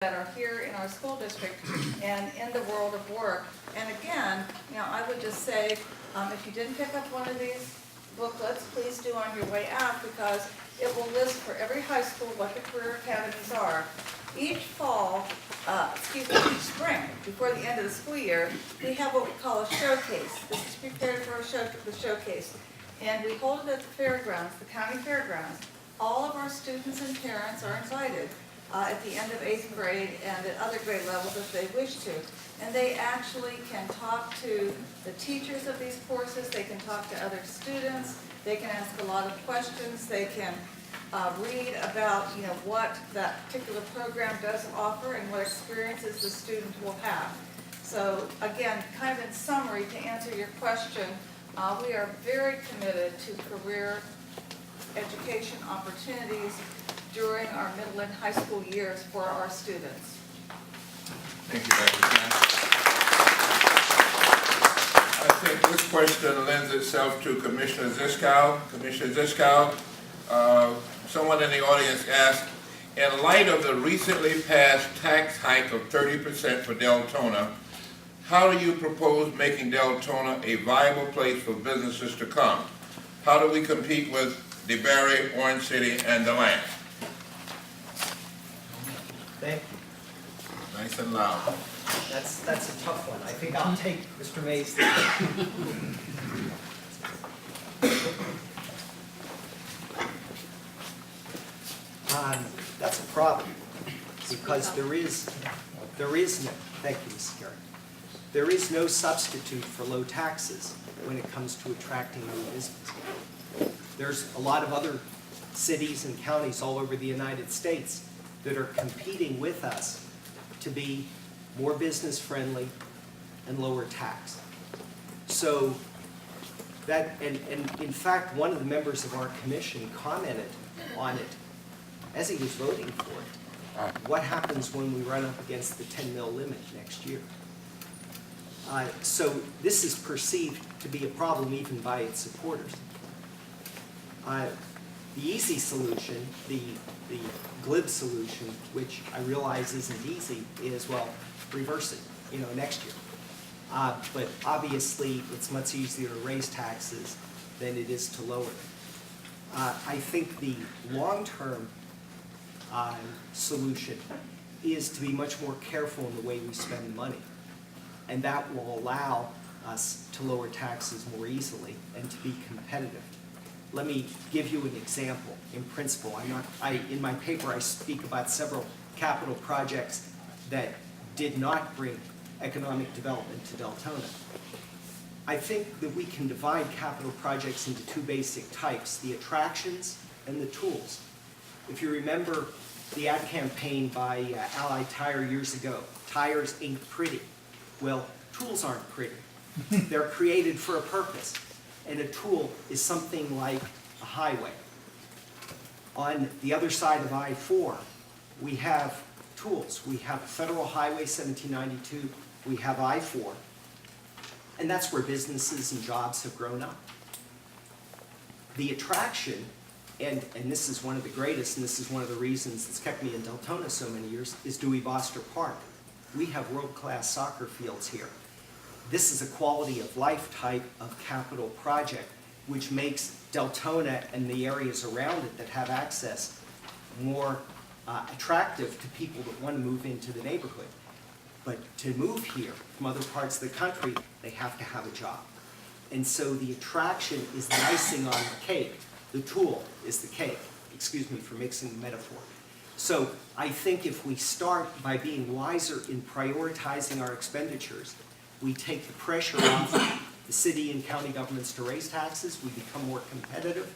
that are here in our school district and in the world of work. And again, I would just say, if you didn't pick up one of these booklets, please do on your way out, because it will list for every high school what the career academies are. Each spring, before the end of the school year, we have what we call a showcase. This is prepared for the showcase. And we hold it at the fairgrounds, the county fairgrounds. All of our students and parents are invited at the end of 8th grade and at other grade levels if they wish to. And they actually can talk to the teachers of these courses, they can talk to other students, they can ask a lot of questions, they can read about what that particular program does offer and what experiences the student will have. So again, kind of in summary, to answer your question, we are very committed to career education opportunities during our middle and high school years for our students. Thank you, Dr. Smith. I think this question lends itself to Commissioner Zischkau. Commissioner Zischkau, someone in the audience asked, in light of the recently passed tax hike of 30% for Deltona, how do you propose making Deltona a viable place for businesses to come? How do we compete with DeBerry, Orange City, and DeLand? Thank you. Nice and loud. That's a tough one. I think I'll take Mr. May's. That's a problem, because there is no, thank you, Ms. Garrett. There is no substitute for low taxes when it comes to attracting new business. There's a lot of other cities and counties all over the United States that are competing with us to be more business friendly and lower tax. So that, and in fact, one of the members of our commission commented on it as he was voting for it. What happens when we run up against the 10 mil limit next year? So this is perceived to be a problem even by its supporters. The easy solution, the glib solution, which I realize isn't easy, is, well, reverse it, next year. But obviously, it's much easier to raise taxes than it is to lower them. I think the long-term solution is to be much more careful in the way we spend money. And that will allow us to lower taxes more easily and to be competitive. Let me give you an example. In principle, in my paper I speak about several capital projects that did not bring economic development to Deltona. I think that we can divide capital projects into two basic types, the attractions and the tools. If you remember the ad campaign by Allied Tire years ago, tires ain't pretty. Well, tools aren't pretty. They're created for a purpose. And a tool is something like a highway. On the other side of I-4, we have tools. We have Federal Highway 1792, we have I-4, and that's where businesses and jobs have grown up. The attraction, and this is one of the greatest, and this is one of the reasons that's kept me in Deltona so many years, is Dewey Boster Park. We have world-class soccer fields here. This is a quality of life type of capital project, which makes Deltona and the areas around it that have access more attractive to people that want to move into the neighborhood. But to move here from other parts of the country, they have to have a job. And so the attraction is the icing on the cake. The tool is the cake. Excuse me for mixing the metaphor. So I think if we start by being wiser in prioritizing our expenditures, we take the pressure off the city and county governments to raise taxes, we become more competitive,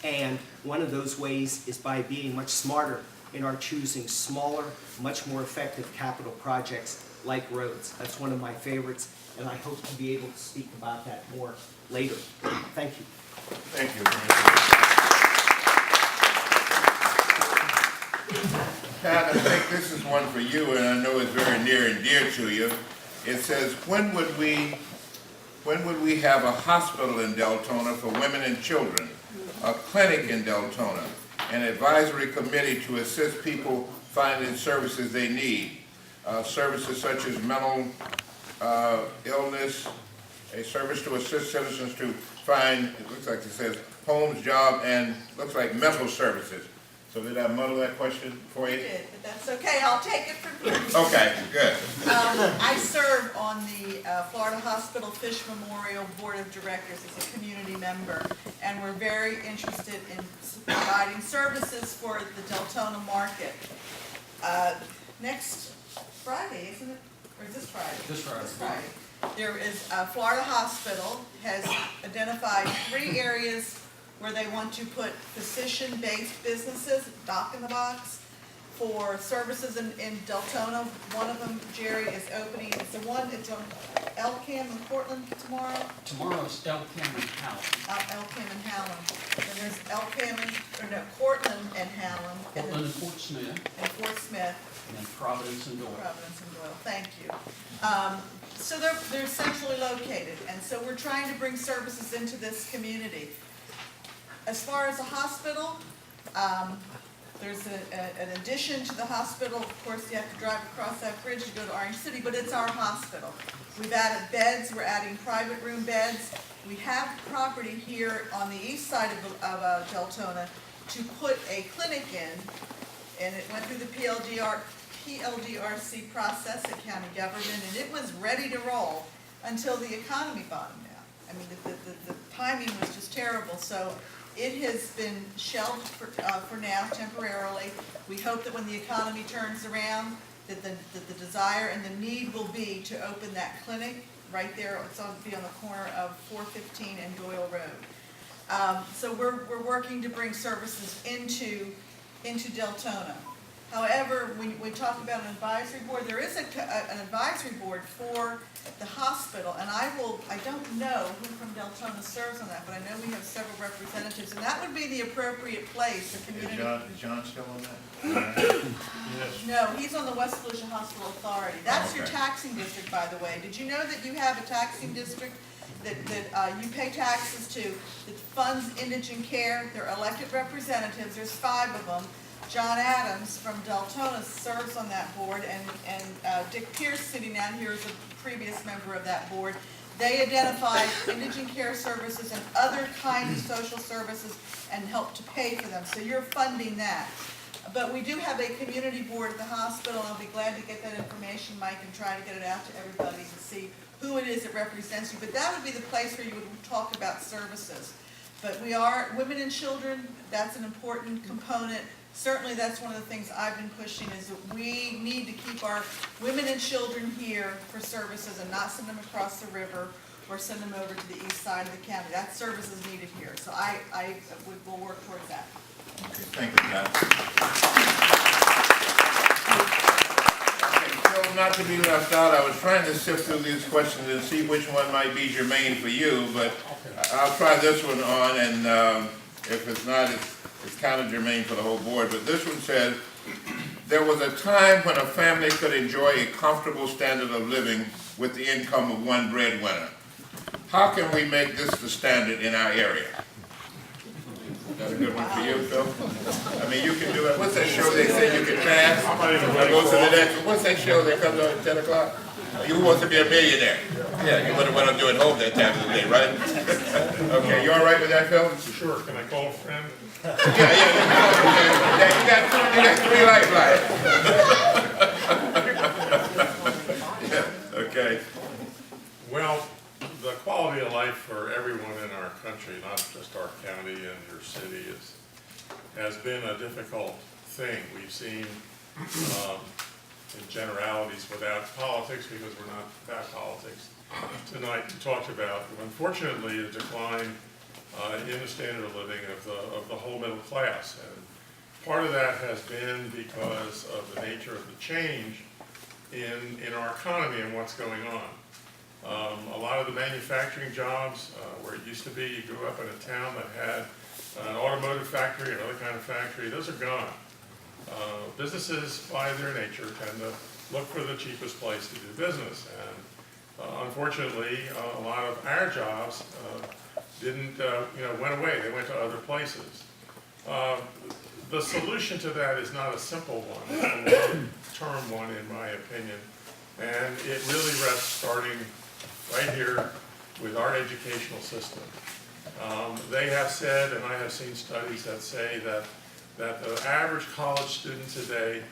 and one of those ways is by being much smarter in our choosing smaller, much more effective capital projects like roads. That's one of my favorites, and I hope to be able to speak about that more later. Thank you. Thank you. Pat, I think this is one for you, and I know it's very near and dear to you. It says, when would we have a hospital in Deltona for women and children, a clinic in Deltona, an advisory committee to assist people finding services they need. Services such as mental illness, a service to assist citizens to find, it looks like it says, homes, job, and looks like mental services. So did I muddle that question for you? You did, but that's okay, I'll take it from here. Okay, good. I serve on the Florida Hospital Fish Memorial Board of Directors as a community member, and we're very interested in providing services for the Deltona market. Next Friday, isn't it? Or is this Friday? This Friday. This Friday. There is, Florida Hospital has identified 3 areas where they want to put physician-based businesses, Doc in the Box, for services in Deltona. One of them, Jerry, is opening, it's on Elkham and Portland tomorrow. Tomorrow's Elkham and Howell. Elkham and Hallam. And there's Cortland and Hallam. Portland and Fort Smith, And Fort Smith. and then Providence and Doyle. Providence and Doyle, thank you. So they're centrally located, and so we're trying to bring services into this community. As far as the hospital, there's an addition to the hospital. Of course, you have to drive across that bridge to go to Orange City, but it's our hospital. We've added beds, we're adding private room beds. We have property here on the east side of Deltona to put a clinic in, and it went through the PLDRC process at county government, and it was ready to roll until the economy bottomed out. I mean, the timing was just terrible, so it has been shelved for now temporarily. We hope that when the economy turns around, that the desire and the need will be to open that clinic right there. It's on the corner of 415 and Doyle Road. So we're working to bring services into Deltona. However, when we talk about an advisory board, there is an advisory board for the hospital, and I don't know who from Deltona serves on that, but I know we have several representatives, and that would be the appropriate place, the community. Is John still on that? No, he's on the West Volusia Hospital Authority. That's your Okay. taxing district, by the way. Did you know that you have a taxing district that you pay taxes to, that funds indigent care? They're elected representatives, there's 5 of them. John Adams from Deltona serves on that board, and Dick Pierce, sitting down here, is a previous member of that board. They identify indigent care services and other kinds of social services and help to pay for them, so you're funding that. But we do have a community board at the hospital, and I'll be glad to get that information, Mike, and try to get it out to everybody to see who it is that represents you. But that would be the place where you would talk about services. But women and children, that's an important component. Certainly, that's one of the things I've been pushing, is that we need to keep our women and children here for services and not send them across the river or send them over to the east side of the county. That service is needed here, so will work towards that. Okay, thank you, John. Okay, so not to be left out, I was trying to sift through these questions and see which one might be germane for you, but I'll try this one on, and if it's not, it's kind of germane for the whole board. But this one says, there was a time when a family could enjoy a comfortable standard of living with the income of one breadwinner. How can we make this the standard in our area? That's a good one for you, Phil. I mean, you can do it. What's that show they say you can pass? I go to the next one. What's that show that comes on at 10 o'clock? You want to be a millionaire. Yeah, you wonder what I'm doing home that time of the day, right? Okay, you all right with that, Phil? Sure, can I call a friend? Yeah, you got 3 lifelines. Yeah, okay. Well, the quality of life for everyone in our country, not just our county and your city, has been a difficult thing. We've seen, in generalities, without politics, because we're not about politics, tonight we talked about, unfortunately, a decline in the standard of living of the whole middle class. And part of that has been because of the nature of the change in our economy and what's going on. A lot of the manufacturing jobs, where it used to be you grew up in a town that had an automotive factory, another kind of factory, those are gone. Businesses, by their nature, tend to look for the cheapest place to do business. And unfortunately, a lot of our jobs went away. They went to other places. the solution to that is not a simple one, it's a long-term one in my opinion. And it really rests starting right here with our educational system. They have said, and I have seen studies that say that the average college student today,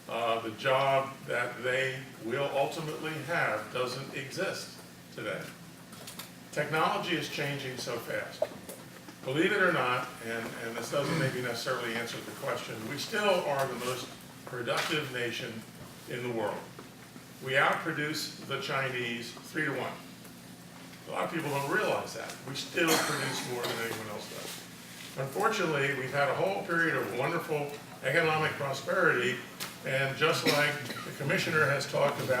the job that they will ultimately have doesn't exist today. Technology is changing so fast. Believe it or not, and this doesn't maybe necessarily answer the question, we still are the most productive nation in the world. We outproduce the Chinese 3-1. A lot of people don't realize that. We still produce more than anyone else does. Unfortunately, we've had a whole period of wonderful economic prosperity, and just like the commissioner has talked about